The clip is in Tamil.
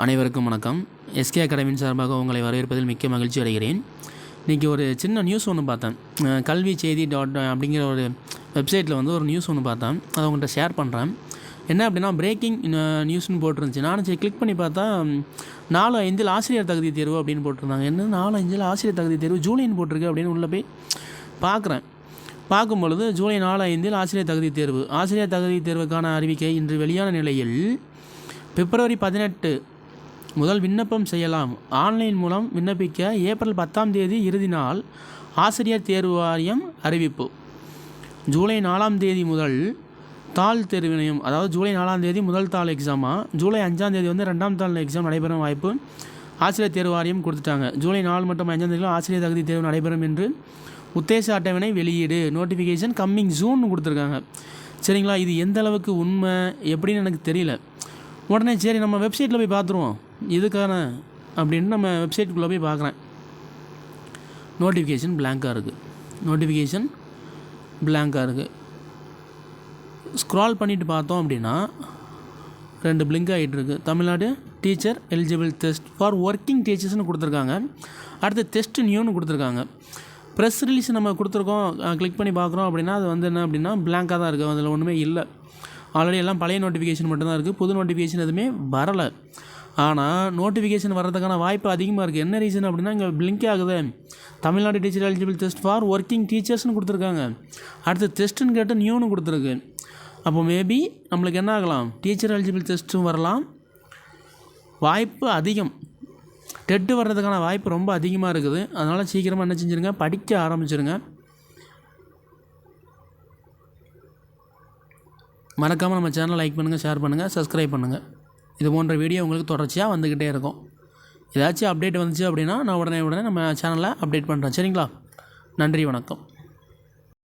அனைவருக்கும் வணக்கம். எஸ்கே அகாடமியின் சார்பாக உங்களை வரவேற்பதில் மிக்க மகிழ்ச்சி அடைகிறேன். இன்றைக்கி ஒரு சின்ன நியூஸ் ஒன்று பார்த்தேன். கல்வி செய்தி அப்படிங்கிற ஒரு வெப்சைட்டில் வந்து ஒரு நியூஸ் ஒன்று பார்த்தேன். அதை உங்கள்கிட்ட ஷேர் பண்ணுறேன். என்ன அப்படின்னா, பிரேக்கிங் நியூஸ்னு போட்டிருந்துச்சு. நானும் சரி கிளிக் பண்ணி பார்த்தா 4/5 ஆசிரியர் தகுதி தேர்வு அப்படின்னு போட்டிருந்தாங்க. என்ன 4/5 ஆசிரியர் தகுதி தேர்வு ஜூலைன்னு போட்டிருக்கு அப்படின்னு உள்ளே போய் பார்க்கும்பொழுது ஜூலை 4/5 ஆசிரியர் தகுதி தேர்வு. ஆசிரியர் தகுதி தேர்வுக்கான அறிவிக்கை இன்று வெளியான நிலையில் பிப்ரவரி 18 முதல் விண்ணப்பம் செய்யலாம். ஆன்லைன் மூலம் விண்ணப்பிக்க ஏப்ரல் 10 இறுதி நாள். ஆசிரியர் தேர்வு வாரியம் அறிவிப்பு. ஜூலை 4 முதல் தாள் தேர்வினையும், அதாவது ஜூலை 4 முதல் தாள் எக்ஸாமா, ஜூலை 5 வந்து 2ஆம் தாள் எக்ஸாம் நடைபெறும் வாய்ப்பு ஆசிரியர் தேர்வு வாரியம் கொடுத்துட்டாங்க. ஜூலை 4 மற்றும் 5 ஆசிரியர் தகுதி தேர்வு நடைபெறும் என்று உத்தேச அட்டவணை வெளியீடு, நோட்டிஃபிகேஷன் கம்மிங் ஜூன் கொடுத்துருக்காங்க. சரிங்களா, இது எந்த அளவுக்கு உண்மை எப்படின்னு எனக்கு தெரியல. உடனே சரி நம்ம வெப்சைட்டில் போய் பார்த்துருவோம் இதுக்கான அப்படின்னு நம்ம வெப்சைட்டுக்குள்ளே போய் பார்க்குறேன். நோட்டிஃபிகேஷன் பிளாங்காக இருக்குது. ஸ்க்ரால் பண்ணிவிட்டு பார்த்தோம் அப்படின்னா 2 பிளிங்க் ஆகிட்டு இருக்குது. Tamil Nadu teacher eligible test for working டீச்சர்ஸ்னு கொடுத்துருக்காங்க. அடுத்து டெஸ்ட் நியூன்னு கொடுத்துருக்காங்க. ப்ரெஸ் ரிலீஸ் நம்ம கொடுத்துருக்கோம், கிளிக் பண்ணி பார்க்குறோம் அப்படின்னா அது வந்து என்ன அப்படின்னா பிளாங்காக தான் இருக்குது. அதில் ஒன்றுமே இல்லை. ஆல்ரெடி எல்லாம் பழைய நோட்டிஃபிகேஷன் மட்டும்தான் இருக்குது. புது நோட்டிஃபிகேஷன் எதுவுமே வரலை. ஆனால் நோட்டிஃபிகேஷன் வர்றதுக்கான வாய்ப்பு அதிகமாக இருக்குது. என்ன ரீசன் அப்படின்னா, இங்கே பிளிங்க் ஆகுது. Tamil Nadu teacher eligible test for working டீச்சர்ஸ்னு கொடுத்துருக்காங்க. அடுத்து டெஸ்ட்டுன்னு கேட்டு நியூன்னு கொடுத்துருக்கு. அப்போ மேபி நம்மளுக்கு என்ன ஆகலாம், டீச்சர் எலிஜிபிள் டெஸ்ட்டும் வரலாம், வாய்ப்பு அதிகம். டெட்டு வர்றதுக்கான வாய்ப்பு ரொம்ப அதிகமாக இருக்குது. அதனால் சீக்கிரமாக என்ன செஞ்சுருங்க, படிக்க ஆரம்பிச்சிருங்க. மறக்காமல் நம்ம சேனலை லைக் பண்ணுங்கள், ஷேர் பண்ணுங்கள், சப்ஸ்கிரைப் பண்ணுங்கள். இது போன்ற வீடியோ உங்களுக்கு தொடர்ச்சியாக வந்துக்கிட்டே இருக்கும். ஏதாச்சும் அப்டேட் வந்துச்சு அப்படின்னா நான் உடனே நம்ம சேனலில் அப்டேட் பண்ணுறேன். சரிங்களா, நன்றி, வணக்கம்.